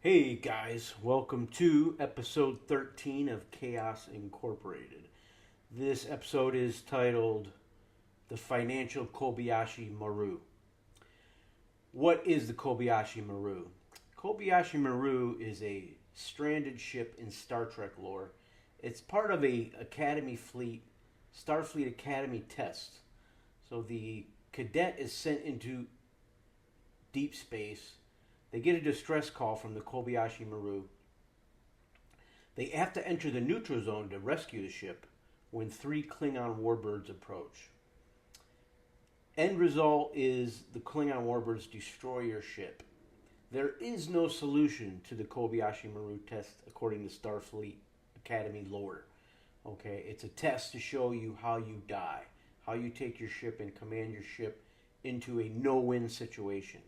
Hey guys, welcome to episode 13 of Chaos Incorporated. This episode is titled The Financial Kobayashi Maru. What is the Kobayashi Maru? Kobayashi Maru is a stranded ship in Star Trek lore. It's part of a Starfleet Academy test. So the cadet is sent into deep space. They get a distress call from the Kobayashi Maru. They have to enter the neutral zone to rescue the ship when 3 Klingon warbirds approach. End result is the Klingon warbirds destroy your ship. There is no solution to the Kobayashi Maru test according to Starfleet Academy lore. Okay, it's a test to show you how you die, how you take your ship and command your ship into a no-win situation,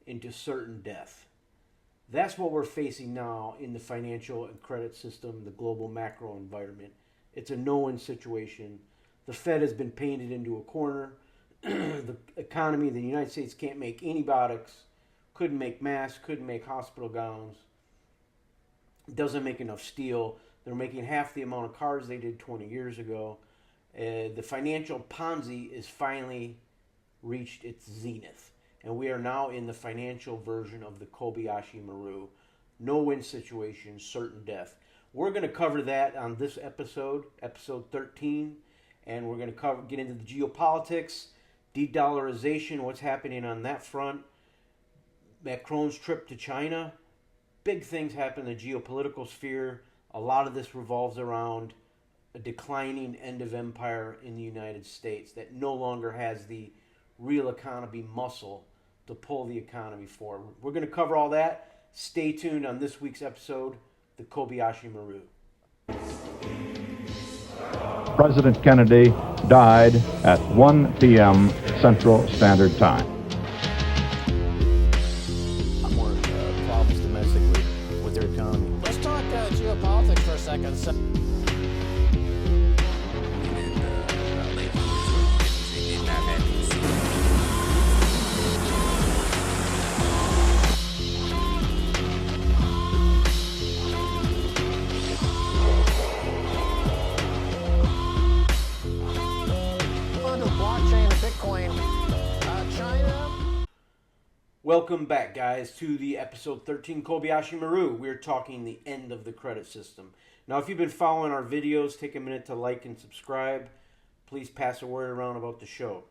into certain death. That's what we're facing now in the financial and credit system, the global macro environment. It's a no-win situation. The Fed has been painted into a corner. The economy of the United States can't make antibiotics, couldn't make masks, couldn't make hospital gowns, doesn't make enough steel. They're making half the amount of cars they did 20 years ago. The financial Ponzi is finally reached its zenith. And we are now in the financial version of the Kobayashi Maru. No-win situation, certain death. We're going to cover that on this episode, episode 13. And we're going to get into the geopolitics, de-dollarization, what's happening on that front. Macron's trip to China. Big things happen in the geopolitical sphere. A lot of this revolves around a declining end of empire in the United States that no longer has the real economy muscle to pull the economy forward. We're going to cover all that. Stay tuned on this week's episode, the Kobayashi Maru. President Kennedy died at 1 p.m. Central Standard Time. More problems domestically with their economy. Let's talk geopolitics for a second. Welcome back, guys, to the episode 13 Kobayashi Maru. We're talking the end of the credit system. Now, if you've been following our videos, take a minute to like and subscribe. Please pass the word around about the show.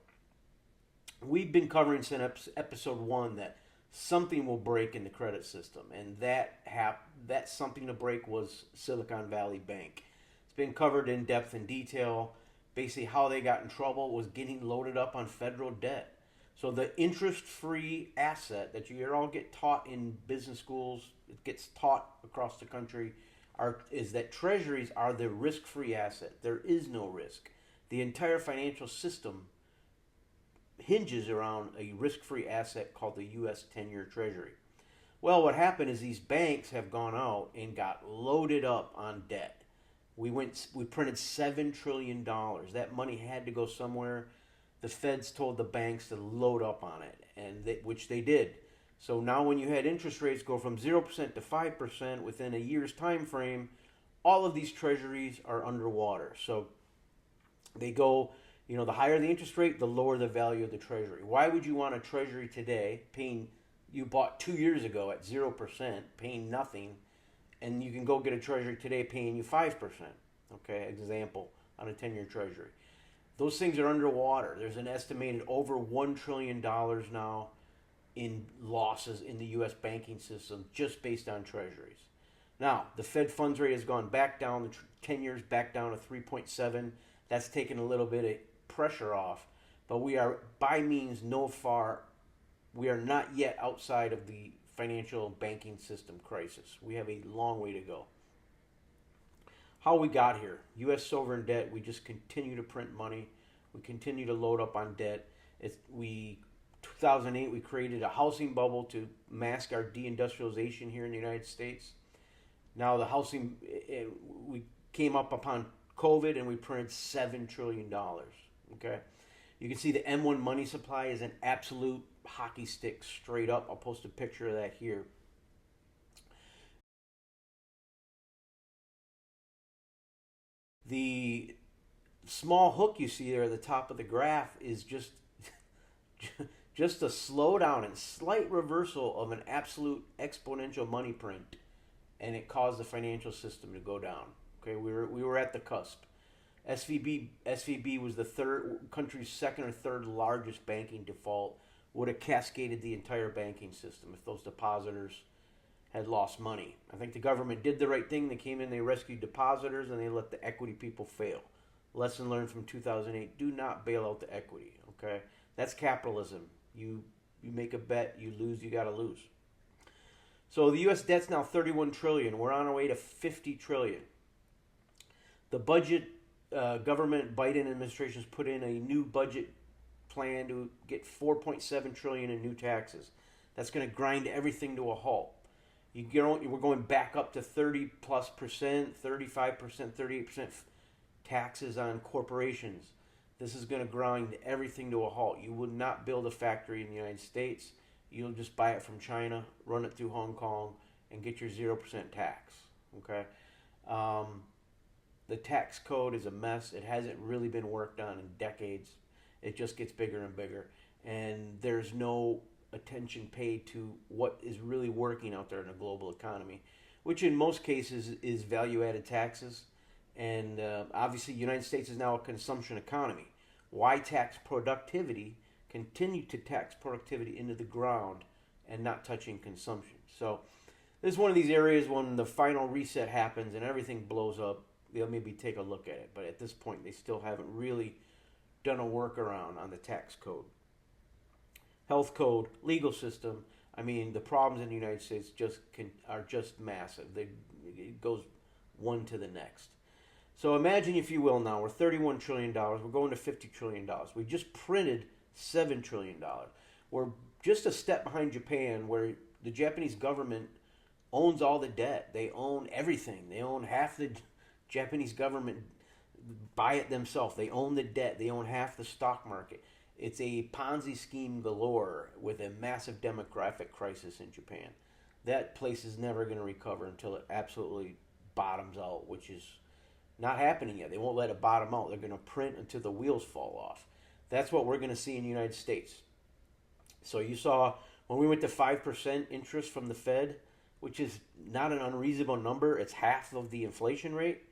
We've been covering since episode 1 that something will break in the credit system, and that something to break was Silicon Valley Bank. It's been covered in depth and detail. Basically, how they got in trouble was getting loaded up on federal debt. So the interest-free asset that you all get taught in business schools, it gets taught across the country, is that treasuries are the risk-free asset. There is no risk. The entire financial system hinges around a risk-free asset called the U.S. 10-year Treasury. Well, what happened is these banks have gone out and got loaded up on debt. We printed $7 trillion. That money had to go somewhere. The feds told the banks to load up on it, which they did. So now when you had interest rates go from 0% to 5% within a year's time frame, all of these treasuries are underwater. So they go, the higher the interest rate, the lower the value of the treasury. Why would you want a treasury today you bought 2 years ago at 0%, paying nothing, and you can go get a treasury today paying you 5%? Okay, example on a 10-year treasury. Those things are underwater. There's an estimated over $1 trillion now in losses in the U.S. banking system just based on treasuries. Now, the Fed funds rate has gone back down, the 10 years back down to 3.7. That's taken a little bit of pressure off. But we are we are not yet outside of the financial banking system crisis. We have a long way to go. How we got here. U.S. sovereign debt, we just continue to print money. We continue to load up on debt. 2008, we created a housing bubble to mask our deindustrialization here in the United States. Now we came up upon COVID and we printed $7 trillion. Okay, you can see the M1 money supply is an absolute hockey stick straight up. I'll post a picture of that here. The small hook you see there at the top of the graph is just just a slowdown and slight reversal of an absolute exponential money print, and it caused the financial system to go down. Okay, we were at the cusp. SVB was the country's second or third largest banking default. Would have cascaded the entire banking system if those depositors had lost money. I think the government did the right thing. They came in, they rescued depositors, and they let the equity people fail. Lesson learned from 2008: do not bail out the equity. Okay, that's capitalism. You make a bet, you lose, you got to lose. So the U.S. debt's now 31 trillion. We're on our way to 50 trillion. The budget, government Biden administration's put in a new budget plan to get 4.7 trillion in new taxes. That's going to grind everything to a halt. We're going back up to 30+%, 35%, 38% taxes on corporations. This is going to grind everything to a halt. You would not build a factory in the United States. You'll just buy it from China, run it through Hong Kong, and get your 0% tax. Okay? The tax code is a mess. It hasn't really been worked on in decades. It just gets bigger and bigger. And there's no attention paid to what is really working out there in the global economy, which in most cases is value-added taxes. And obviously, the United States is now a consumption economy. Why tax productivity, continue to tax productivity into the ground and not touching consumption? So this is one of these areas when the final reset happens and everything blows up, they'll maybe take a look at it. But at this point, they still haven't really done a workaround on the tax code. Health code, legal system. I mean, the problems in the United States are just massive. It goes one to the next. So imagine, if you will, now we're $31 trillion. We're going to $50 trillion. We just printed $7 trillion. We're just a step behind Japan, where the Japanese government owns all the debt. They own everything. They own half the Japanese government, buy it themselves. They own the debt. They own half the stock market. It's a Ponzi scheme galore with a massive demographic crisis in Japan. That place is never going to recover until it absolutely bottoms out, which is not happening yet. They won't let it bottom out. They're going to print until the wheels fall off. That's what we're going to see in the United States. So you saw when we went to 5% interest from the Fed, which is not an unreasonable number. It's half of the inflation rate.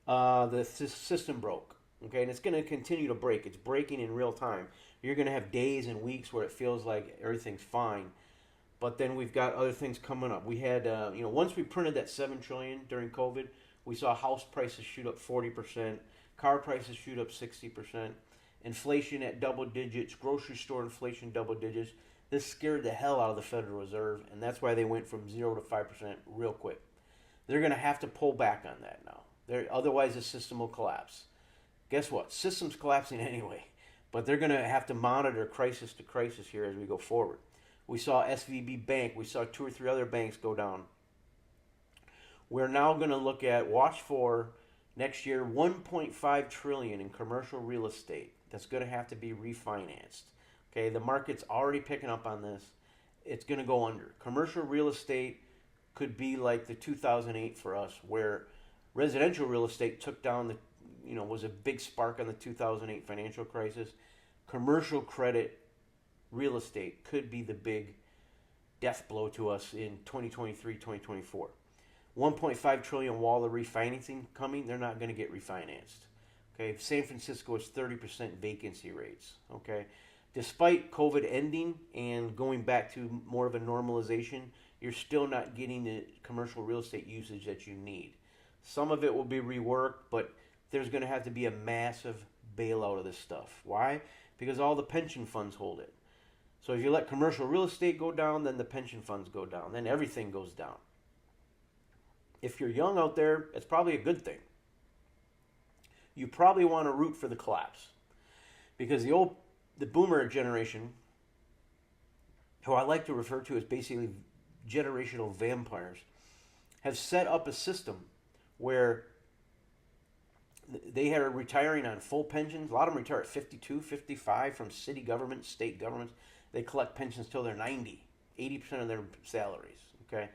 The system broke. Okay, and it's going to continue to break. It's breaking in real time. You're going to have days and weeks where it feels like everything's fine, but then we've got other things coming up. We had, once we printed that $7 trillion during COVID, we saw house prices shoot up 40%, car prices shoot up 60%, inflation at double digits, grocery store inflation double digits. This scared the hell out of the Federal Reserve, and that's why they went from 0 to 5% real quick. They're going to have to pull back on that now. Otherwise, the system will collapse. Guess what? System's collapsing anyway, but they're going to have to monitor crisis to crisis here as we go forward. We saw SVB Bank. We saw 2 or 3 other banks go down. We're now going to watch for next year, $1.5 trillion in commercial real estate that's going to have to be refinanced. Okay, the market's already picking up on this. It's going to go under. Commercial real estate could be like the 2008 for us, where residential real estate took down was a big spark on the 2008 financial crisis. Commercial credit real estate could be the big death blow to us in 2023, 2024. 1.5 trillion wall of refinancing coming. They're not going to get refinanced. Okay, San Francisco is 30% vacancy rates. Okay, despite COVID ending and going back to more of a normalization, you're still not getting the commercial real estate usage that you need. Some of it will be reworked, but there's going to have to be a massive bailout of this stuff. Why? Because all the pension funds hold it. So if you let commercial real estate go down, then the pension funds go down. Then everything goes down. If you're young out there, it's probably a good thing. You probably want to root for the collapse. Because the boomer generation, who I like to refer to as basically generational vampires, have set up a system where they are retiring on full pensions. A lot of them retire at 52, 55 from city governments, state governments. They collect pensions till they're 90, 80% of their salaries. Okay,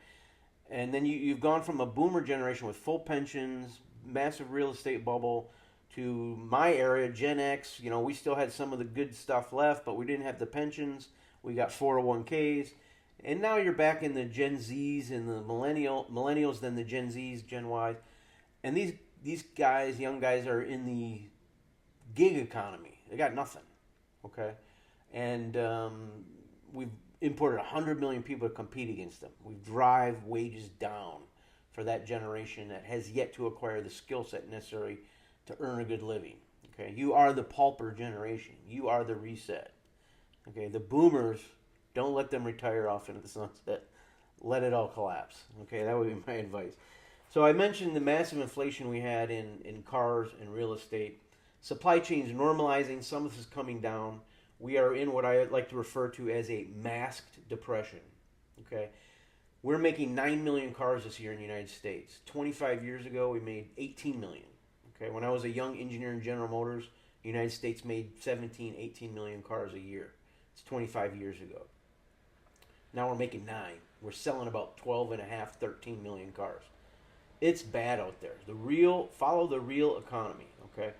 and then you've gone from a boomer generation with full pensions, massive real estate bubble to my area, Gen X. You know, we still had some of the good stuff left, but we didn't have the pensions. We got 401ks. And now you're back in the Gen Zs and the millennials, then the Gen Zs, Gen Ys. And these guys, young guys, are in the gig economy. They got nothing, okay? And we've imported 100 million people to compete against them. We drive wages down for that generation that has yet to acquire the skill set necessary to earn a good living, okay? You are the pauper generation. You are the reset, okay? The boomers, don't let them retire off into the sunset. Let it all collapse, okay? That would be my advice. So I mentioned the massive inflation we had in cars and real estate. Supply chains normalizing. Some of this is coming down. We are in what I like to refer to as a masked depression. Okay, we're making 9 million cars this year in the United States. 25 years ago, we made 18 million. Okay, when I was a young engineer in General Motors, the United States made 17, 18 million cars a year. It's 25 years ago. Now we're making 9. We're selling about 12 and a half, 13 million cars. It's bad out there. Follow the real economy. Okay,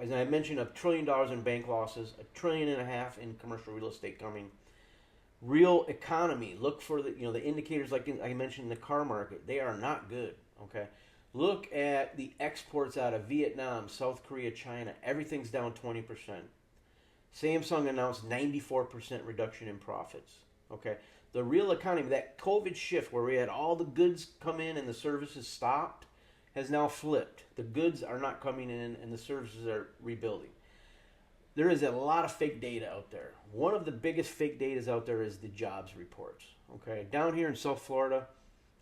as I mentioned, $1 trillion in bank losses, $1.5 trillion in commercial real estate coming. Real economy. Look for the indicators like I mentioned in the car market. They are not good. Okay, look at the exports out of Vietnam, South Korea, China. Everything's down 20%. Samsung announced 94% reduction in profits. Okay, the real economy, that COVID shift where we had all the goods come in and the services stopped, has now flipped. The goods are not coming in and the services are rebuilding. There is a lot of fake data out there. One of the biggest fake data out there is the jobs reports. Okay, down here in South Florida,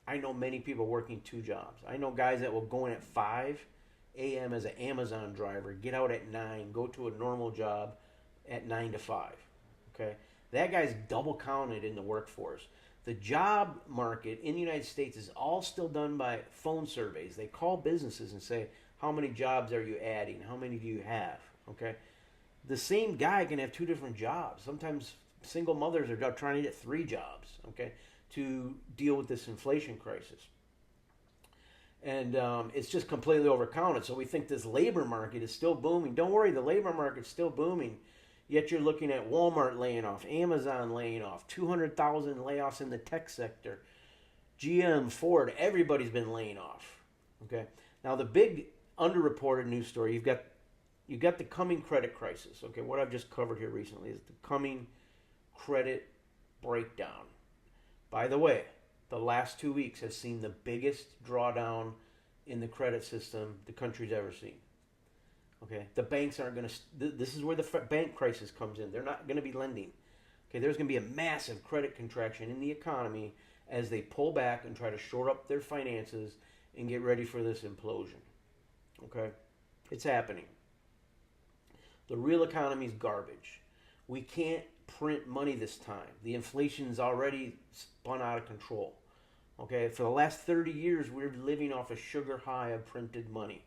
I know many people working 2 jobs. I know guys that will go in at 5 a.m. as an Amazon driver, get out at 9, go to a normal job at 9 to 5. Okay, that guy's double counted in the workforce. The job market in the United States is all still done by phone surveys. They call businesses and say, how many jobs are you adding? How many do you have? Okay. The same guy can have 2 different jobs. Sometimes single mothers are trying to get 3 jobs, okay, to deal with this inflation crisis. And it's just completely overcounted. So we think this labor market is still booming. Don't worry, the labor market's still booming. Yet you're looking at Walmart laying off, Amazon laying off, 200,000 layoffs in the tech sector. GM, Ford, everybody's been laying off. Okay. Now the big underreported news story, you've got the coming credit crisis. Okay, what I've just covered here recently is the coming credit breakdown. By the way, the last 2 weeks has seen the biggest drawdown in the credit system the country's ever seen. Okay, the banks aren't going to. This is where the bank crisis comes in. They're not going to be lending. Okay, there's going to be a massive credit contraction in the economy as they pull back and try to shore up their finances and get ready for this implosion. Okay, it's happening. The real economy is garbage. We can't print money this time. The inflation's already spun out of control. Okay, for the last 30 years, we're living off a sugar high of printed money.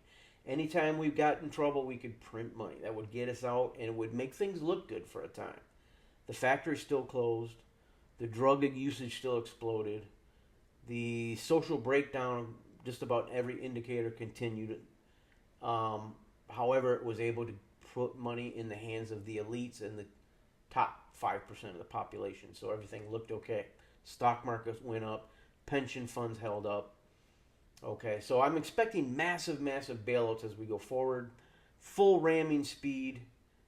Anytime we've got in trouble, we could print money. That would get us out, and it would make things look good for a time. The factory's still closed. The drug usage still exploded. The social breakdown, just about every indicator continued. However, it was able to put money in the hands of the elites and the top 5% of the population. So everything looked okay. Stock market went up. Pension funds held up. Okay, so I'm expecting massive, massive bailouts as we go forward. Full ramming speed.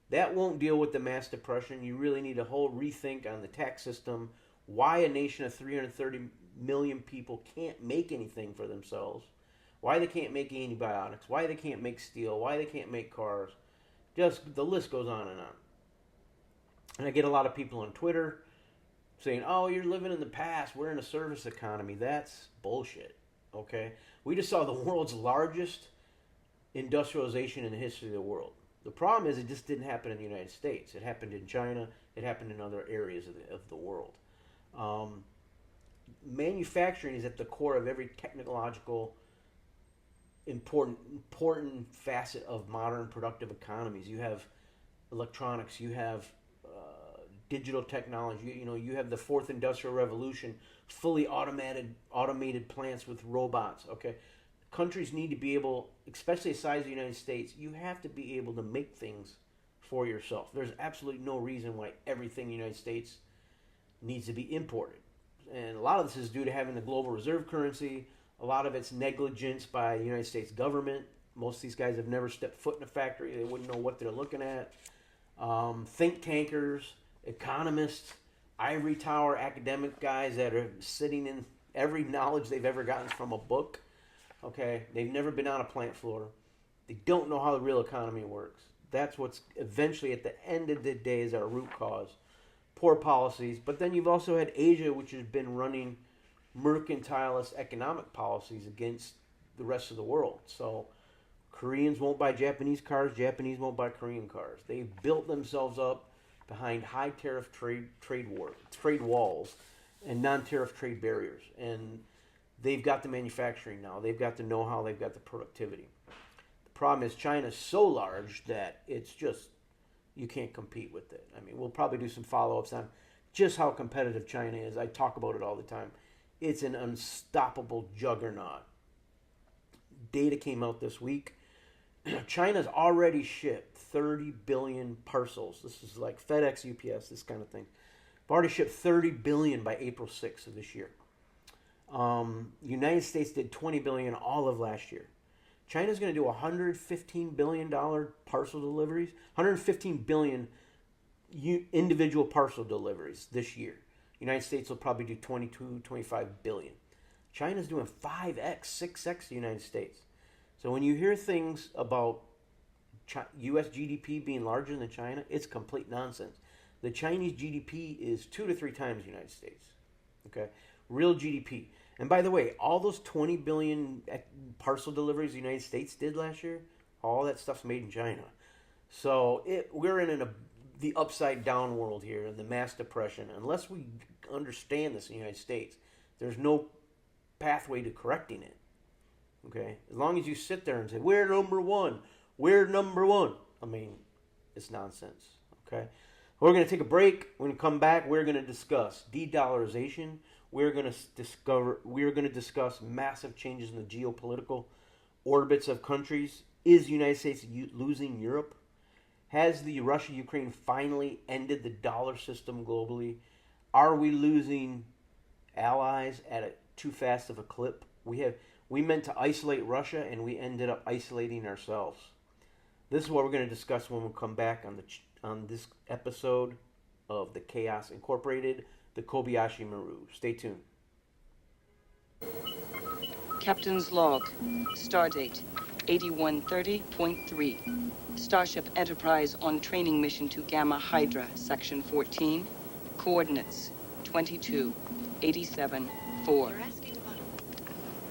That won't deal with the mass depression. You really need a whole rethink on the tax system. Why a nation of 330 million people can't make anything for themselves. Why they can't make antibiotics. Why they can't make steel. Why they can't make cars. Just the list goes on and on. And I get a lot of people on Twitter saying, oh, you're living in the past. We're in a service economy. That's bullshit. Okay? We just saw the world's largest industrialization in the history of the world. The problem is it just didn't happen in the United States. It happened in China. It happened in other areas of the world. Manufacturing is at the core of every technological important facet of modern productive economies. You have electronics. You have digital technology. You have the fourth industrial revolution, fully automated plants with robots. Okay, countries need to be able, especially the size of the United States, you have to be able to make things for yourself. There's absolutely no reason why everything in the United States needs to be imported. And a lot of this is due to having the global reserve currency. A lot of it's negligence by the United States government. Most of these guys have never stepped foot in a factory. They wouldn't know what they're looking at. Think tankers, economists, ivory tower academic guys that are sitting in every knowledge they've ever gotten from a book. Okay, they've never been on a plant floor. They don't know how the real economy works. That's what's eventually at the end of the day is our root cause. Poor policies. But then you've also had Asia, which has been running mercantilist economic policies against the rest of the world. So Koreans won't buy Japanese cars. Japanese won't buy Korean cars. They've built themselves up behind high tariff trade walls and non-tariff trade barriers. And they've got the manufacturing now. They've got the know-how. They've got the productivity. The problem is China's so large that it's just, you can't compete with it. I mean, we'll probably do some follow-ups on just how competitive China is. I talk about it all the time. It's an unstoppable juggernaut. Data came out this week. China's already shipped 30 billion parcels. This is like FedEx, UPS, this kind of thing. They've already shipped 30 billion by April 6th of this year. United States did 20 billion all of last year. China's going to do $115 billion parcel deliveries, 115 billion individual parcel deliveries this year. United States will probably do 22, 25 billion. China's doing 5x, 6x the United States. So when you hear things about U.S. GDP being larger than China, it's complete nonsense. The Chinese GDP is 2 to 3 times the United States. Okay, real GDP. And by the way, all those 20 billion parcel deliveries the United States did last year, all that stuff's made in China. So we're in the upside down world here, in the mass depression. Unless we understand this in the United States, there's no pathway to correcting it. Okay, as long as you sit there and say, we're number one. I mean, it's nonsense. Okay, we're going to take a break. When we come back, we're going to discuss de-dollarization. We're going to discuss massive changes in the geopolitical orbits of countries. Is the United States losing Europe? Has the Russia-Ukraine finally ended the dollar system globally? Are we losing allies at too fast of a clip? We meant to isolate Russia, and we ended up isolating ourselves. This is what we're going to discuss when we come back on this episode of the Chaos Incorporated, the Kobayashi Maru. Stay tuned. Captain's log. Stardate 8130.3. Starship Enterprise on training mission to Gamma Hydra, Section 14. Coordinates 2287-4.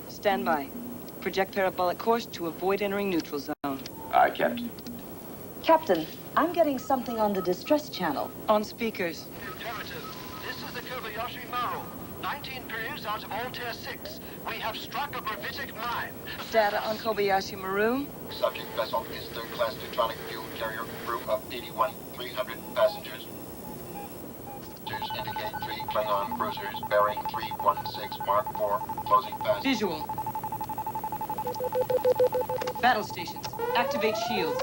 Stand by. Project parabolic course to avoid entering neutral zone. Aye, Captain. Captain, I'm getting something on the distress channel. On speakers. Imperative. This is the Kobayashi Maru. 19 periods out of Altair 6. We have struck a gravitic mine. Data on Kobayashi Maru. Subject vessel is third-class neutronic fuel carrier, crew of 300 passengers. Indicate 3 Klingon cruisers bearing 316 Mark 4, closing fast. Visual. Battle stations. Activate shields.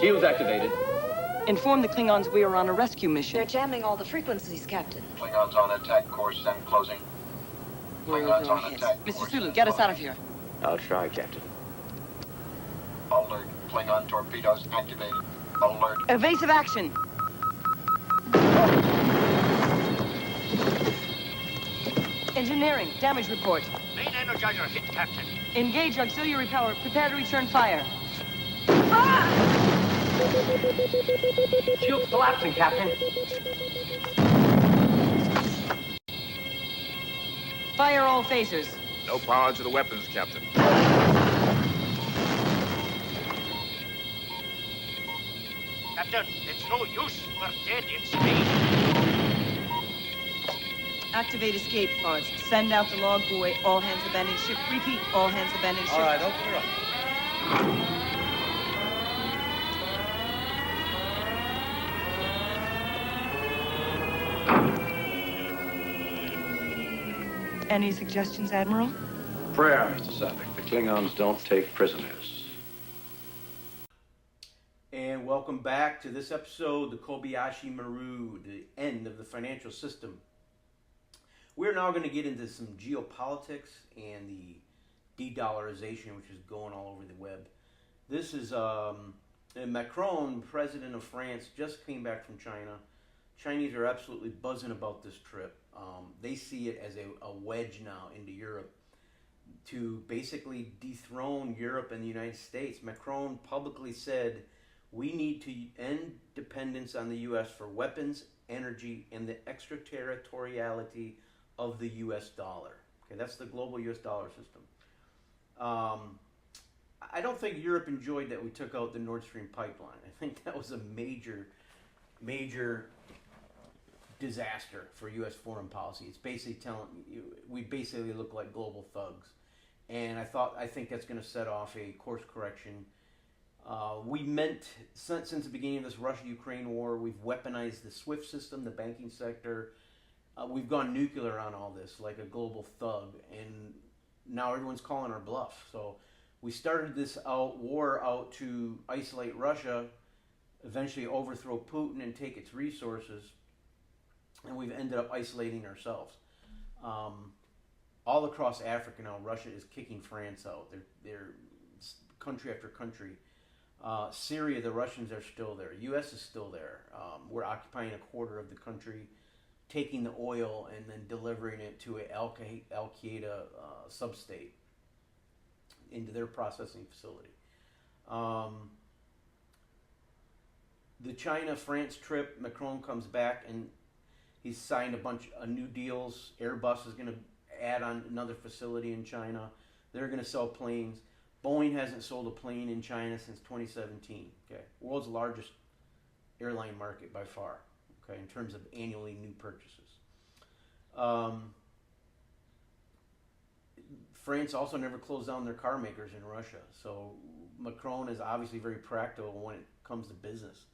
Shields activated. Inform the Klingons we are on a rescue mission. They're jamming all the frequencies, Captain. Klingons on attack course and closing. We're Klingons over our on heads. attack Mr. course Sulu, and get us out closing. of here. I'll try, Captain. Alert. Klingon torpedoes activated. Alert. Evasive action. Engineering, damage report. Main energizer hit, Captain. Engage auxiliary power. Prepare to return fire. Shields collapsing, Captain. Fire all phasers. No power to the weapons, Captain. Captain, it's no use. We're dead in space. Activate escape pods. Send out the log buoy. All hands abandon ship. Repeat. All hands abandon ship. All right, open her up. Any suggestions, Admiral? Prayer, Mr. Savick. The Klingons don't take prisoners. And welcome back to this episode, the Kobayashi Maru, the end of the financial system. We're now going to get into some geopolitics and the de-dollarization, which is going all over the web. This is Macron, president of France, just came back from China. Chinese are absolutely buzzing about this trip. They see it as a wedge now into Europe to basically dethrone Europe and the United States. Macron publicly said, we need to end dependence on the U.S. for weapons, energy, and the extraterritoriality of the U.S. dollar. Okay, that's the global U.S. dollar system. I don't think Europe enjoyed that we took out the Nord Stream pipeline. I think that was a major disaster for U.S. foreign policy. It's basically telling you we basically look like global thugs, and I think that's going to set off a course correction. We meant since the beginning of this Russia-Ukraine war, we've weaponized the SWIFT system, the banking sector. We've gone nuclear on all this, like a global thug, and now everyone's calling our bluff. So we started this war out to isolate Russia, eventually overthrow Putin and take its resources, and we've ended up isolating ourselves. All across Africa now, Russia is kicking France out. They're country after country. Syria, the Russians are still there. U.S. is still there. We're occupying a quarter of the country, taking the oil and then delivering it to a Al-Qaeda sub-state into their processing facility. The China-France trip, Macron comes back and he's signed a bunch of new deals. Airbus is going to add on another facility in China. They're going to sell planes. Boeing hasn't sold a plane in China since 2017. Okay, world's largest airline market by far. Okay, in terms of annually new purchases. France also never closed down their car makers in Russia. So Macron is obviously very practical when it comes to business.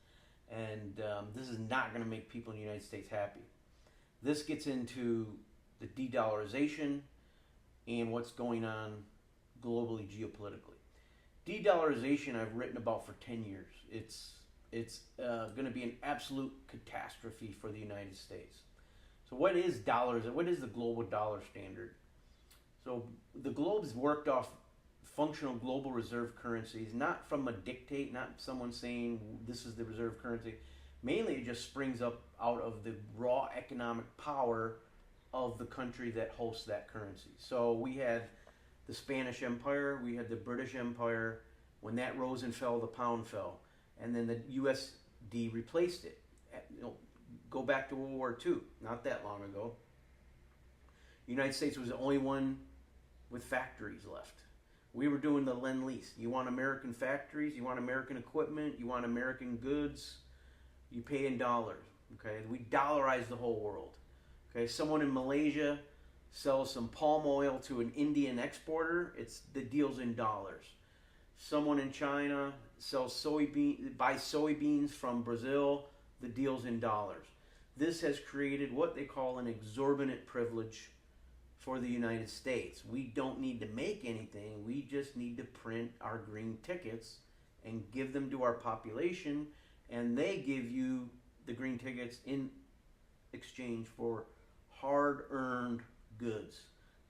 And this is not going to make people in the United States happy. This gets into the de-dollarization and what's going on globally geopolitically. De-dollarization I've written about for 10 years. It's going to be an absolute catastrophe for the United States. So what is dollars? What is the global dollar standard? So the globe's worked off functional global reserve currencies, not from a dictate, not someone saying this is the reserve currency. Mainly it just springs up out of the raw economic power of the country that hosts that currency. So we had the Spanish Empire, we had the British Empire. When that rose and fell, the pound fell. And then the USD replaced it. Go back to World War II, not that long ago. The United States was the only one with factories left. We were doing the Lend-Lease. You want American factories, you want American equipment, you want American goods, you pay in dollars. Okay, we dollarized the whole world. Okay, someone in Malaysia sells some palm oil to an Indian exporter, the deal's in dollars. Someone in China buys soybeans from Brazil, the deal's in dollars. This has created what they call an exorbitant privilege for the United States. We don't need to make anything, we just need to print our green tickets and give them to our population, and they give you the green tickets in exchange for hard-earned goods.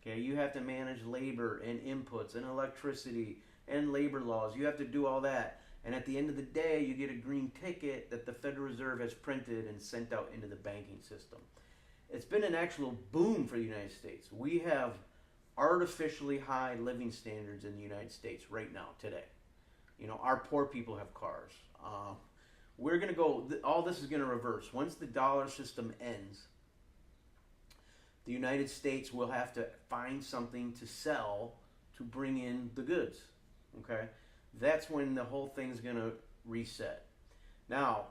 Okay, you have to manage labor and inputs and electricity and labor laws. You have to do all that. And at the end of the day, you get a green ticket that the Federal Reserve has printed and sent out into the banking system. It's been an actual boom for the United States. We have artificially high living standards in the United States right now, today. You know, our poor people have cars. We're going to go, all this is going to reverse. Once the dollar system ends, the United States will have to find something to sell to bring in the goods. Okay? That's when the whole thing's going to reset. Now,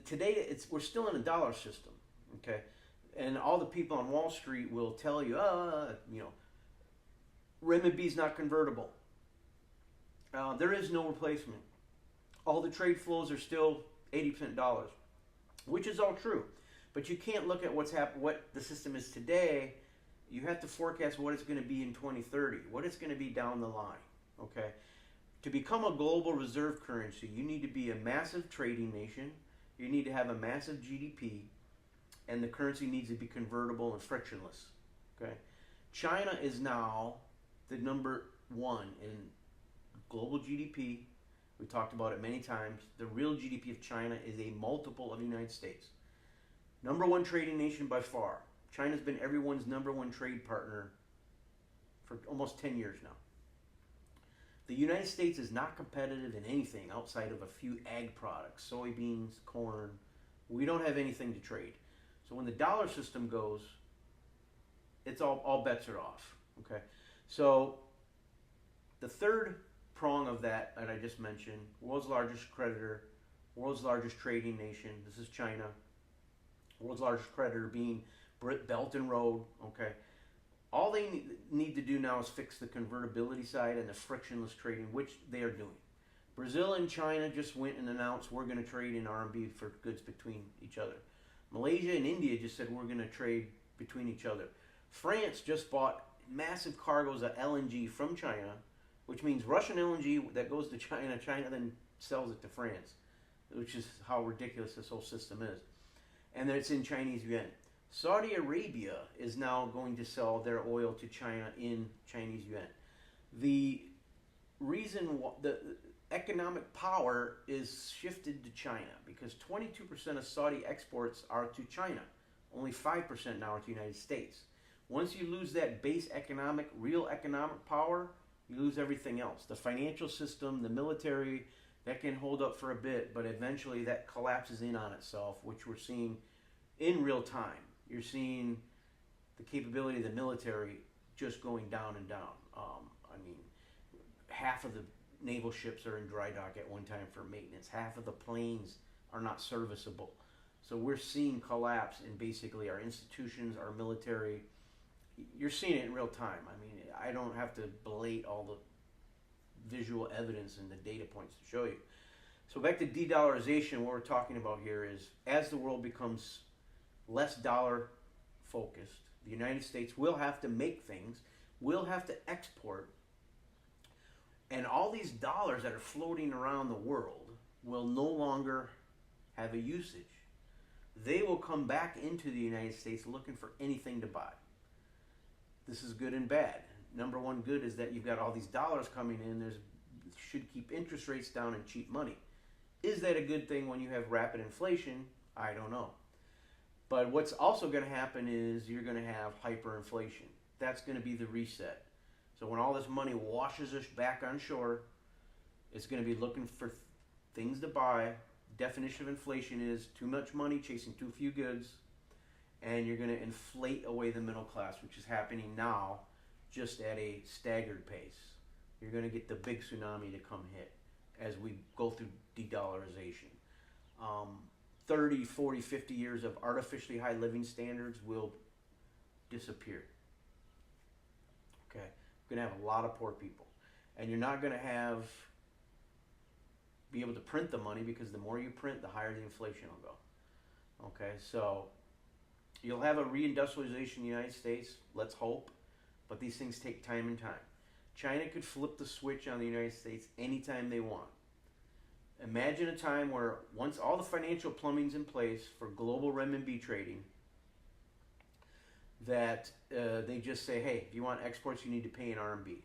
today we're still in a dollar system. Okay? And all the people on Wall Street will tell you, renminbi's not convertible. There is no replacement. All the trade flows are still 80% dollars, which is all true. But you can't look at what's happened, what the system is today, You have to forecast what it's going to be in 2030, what it's going to be down the line. Okay? To become a global reserve currency, you need to be a massive trading nation. You need to have a massive GDP, and the currency needs to be convertible and frictionless. Okay? China is now the number one in global GDP. We talked about it many times. The real GDP of China is a multiple of the United States. Number one trading nation by far. China's been everyone's number one trade partner for almost 10 years now. The United States is not competitive in anything outside of a few ag products, soybeans, corn. We don't have anything to trade. So when the dollar system goes, it's all bets are off. Okay, so the third prong of that I just mentioned, world's largest creditor, world's largest trading nation. This is China. World's largest creditor being Belt and Road. Okay, all they need to do now is fix the convertibility side and the frictionless trading, which they are doing. Brazil and China just went and announced we're going to trade in RMB for goods between each other. Malaysia and India just said we're going to trade between each other. France just bought massive cargoes of LNG from China, which means Russian LNG that goes to China, China then sells it to France, which is how ridiculous this whole system is. And then it's in Chinese yuan. Saudi Arabia is now going to sell their oil to China in Chinese yuan. The reason the economic power is shifted to China because 22% of Saudi exports are to China. Only 5% now are to the United States. Once you lose that base real economic power, you lose everything else. The financial system, the military, that can hold up for a bit, but eventually that collapses in on itself, which we're seeing in real time. You're seeing the capability of the military just going down and down. Half of the naval ships are in dry dock at one time for maintenance. Half of the planes are not serviceable. So we're seeing collapse in basically our institutions, our military. You're seeing it in real time. I don't have to belate all the visual evidence and the data points to show you. So back to de-dollarization, what we're talking about here is as the world becomes less dollar focused, the United States will have to make things, will have to export, and all these dollars that are floating around the world will no longer have a usage. They will come back into the United States looking for anything to buy. This is good and bad. Number one good is that you've got all these dollars coming in. Should keep interest rates down and cheap money. Is that a good thing when you have rapid inflation? I don't know. But what's also going to happen is you're going to have hyperinflation. That's going to be the reset. So when all this money washes us back on shore, it's going to be looking for things to buy. Definition of inflation is too much money chasing too few goods, and you're going to inflate away the middle class, which is happening now just at a staggered pace. You're going to get the big tsunami to come hit as we go through de-dollarization. 30, 40, 50 years of artificially high living standards will disappear. Okay? You're going to have a lot of poor people. And you're not going to be able to print the money because the more you print, the higher the inflation will go. Okay? So you'll have a reindustrialization in the United States, let's hope, but these things take time and time. China could flip the switch on the United States anytime they want. Imagine a time where once all the financial plumbing's in place for global renminbi trading, that they just say, hey, if you want exports, you need to pay in RMB.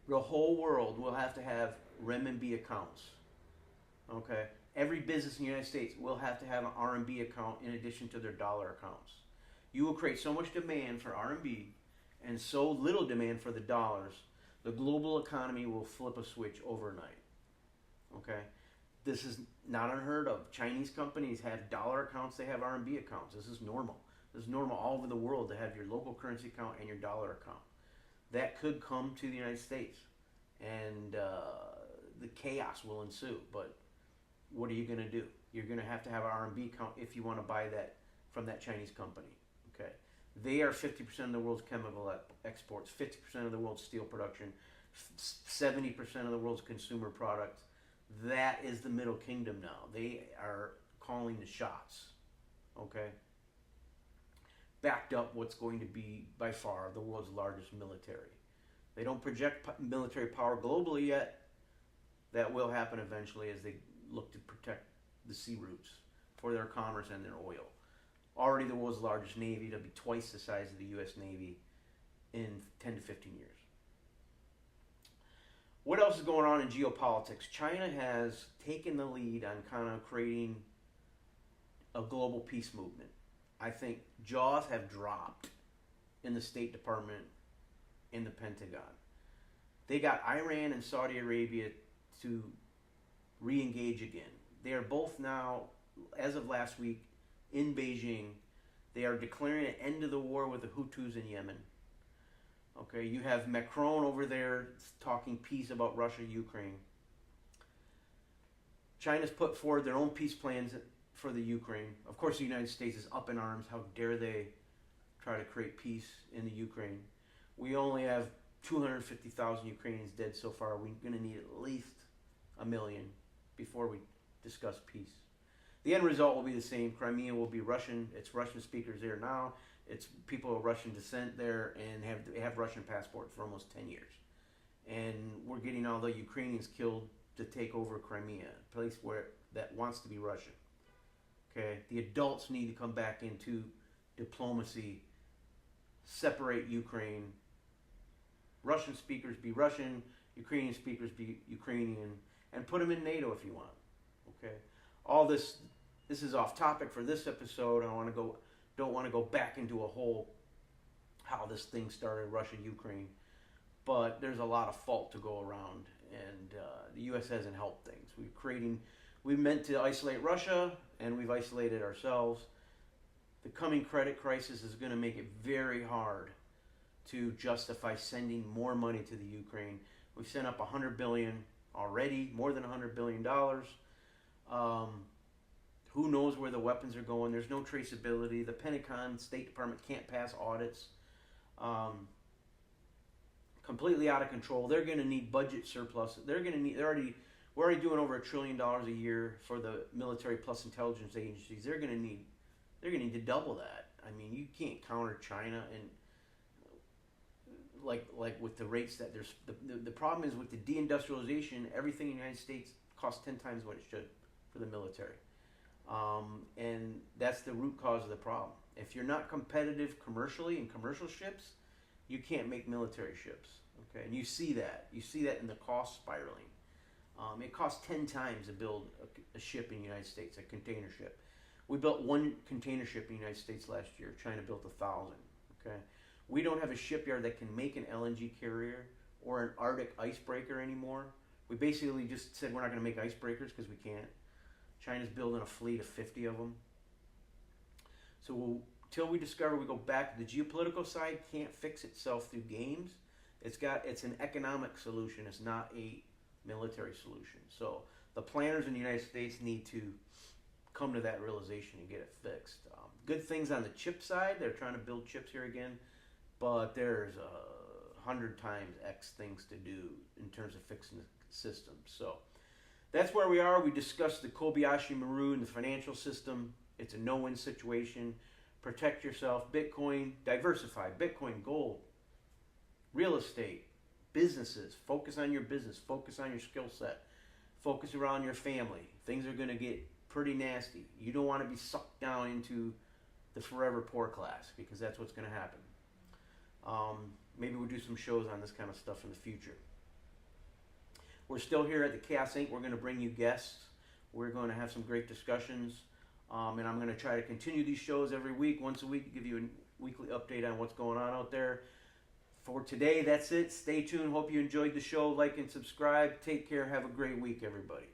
The whole world will have to have renminbi accounts. Okay? Every business in the United States will have to have an RMB account in addition to their dollar accounts. You will create so much demand for RMB and so little demand for the dollars, the global economy will flip a switch overnight. Okay? This is not unheard of. Chinese companies have dollar accounts, they have RMB accounts. This is normal. This is normal all over the world to have your local currency account and your dollar account. That could come to the United States, and the chaos will ensue. But what are you going to do? You're going to have an RMB account if you want to buy that from that Chinese company. Okay, they are 50% of the world's chemical exports, 50% of the world's steel production, 70% of the world's consumer products. That is the Middle Kingdom now. They are calling the shots. Okay. backed up what's going to be by far the world's largest military. They don't project military power globally yet. That will happen eventually as they look to protect the sea routes for their commerce and their oil. Already the world's largest navy. It'll be twice the size of the U.S. Navy in 10 to 15 years. What else is going on in geopolitics? China has taken the lead on kind of creating a global peace movement. I think jaws have dropped in the State Department, in the Pentagon. They got Iran and Saudi Arabia to re-engage again. They are both now, as of last week, in Beijing. They are declaring an end to the war with the Hutus in Yemen. Okay, you have Macron over there talking peace about Russia, Ukraine. China's put forward their own peace plans for the Ukraine. Of course, the United States is up in arms. How dare they try to create peace in the Ukraine? We only have 250,000 Ukrainians dead so far. We're going to need at least 1 million before we discuss peace. The end result will be the same. Crimea will be Russian. It's Russian speakers there now. It's people of Russian descent there and have Russian passports for almost 10 years. And we're getting all the Ukrainians killed to take over Crimea, a place where that wants to be Russian. Okay, the adults need to come back into diplomacy, separate Ukraine. Russian speakers be Russian, Ukrainian speakers be Ukrainian, and put them in NATO if you want. Okay, all this is off topic for this episode. I don't want to go back into a whole how this thing started, Russia, Ukraine, but there's a lot of fault to go around, and the U.S. hasn't helped things. We meant to isolate Russia, and we've isolated ourselves. The coming credit crisis is going to make it very hard to justify sending more money to the Ukraine. We've sent up $100 billion already, more than $100 billion. Who knows where the weapons are going? There's no traceability. The Pentagon, State Department can't pass audits. Completely out of control. They're going to need budget surplus. We're already doing over $1 trillion a year for the military plus intelligence agencies. They're going to need to double that. I mean, you can't counter China and like with the rates that there's the problem is with the deindustrialization, everything in the United States costs 10 times what it should for the military. And that's the root cause of the problem. If you're not competitive commercially in commercial ships, you can't make military ships. Okay, and you see that in the cost spiraling. It costs 10 times to build a ship in the United States, a container ship. We built one container ship in the United States last year. China built 1,000. Okay, we don't have a shipyard that can make an LNG carrier or an Arctic icebreaker anymore. We basically just said we're not going to make icebreakers because we can't. China's building a fleet of 50 of them. So till we discover, we go back. The geopolitical side can't fix itself through games. It's an economic solution. It's not a military solution. So the planners in the United States need to come to that realization and get it fixed. Good things on the chip side. They're trying to build chips here again, but there's 100 times X things to do in terms of fixing the system. So that's where we are. We discussed the Kobayashi Maru and the financial system. It's a no-win situation. Protect yourself. Bitcoin, diversify. Bitcoin, gold, real estate, businesses. Focus on your business. Focus on your skill set. Focus around your family. Things are going to get pretty nasty. You don't want to be sucked down into the forever poor class because that's what's going to happen. Maybe we'll do some shows on this kind of stuff in the future. We're still here at the Chaos Inc. We're going to bring you guests. We're going to have some great discussions. And I'm going to try to continue these shows every week, once a week, to give you a weekly update on what's going on out there. For today, that's it. Stay tuned. Hope you enjoyed the show. Like and subscribe. Take care. Have a great week, everybody.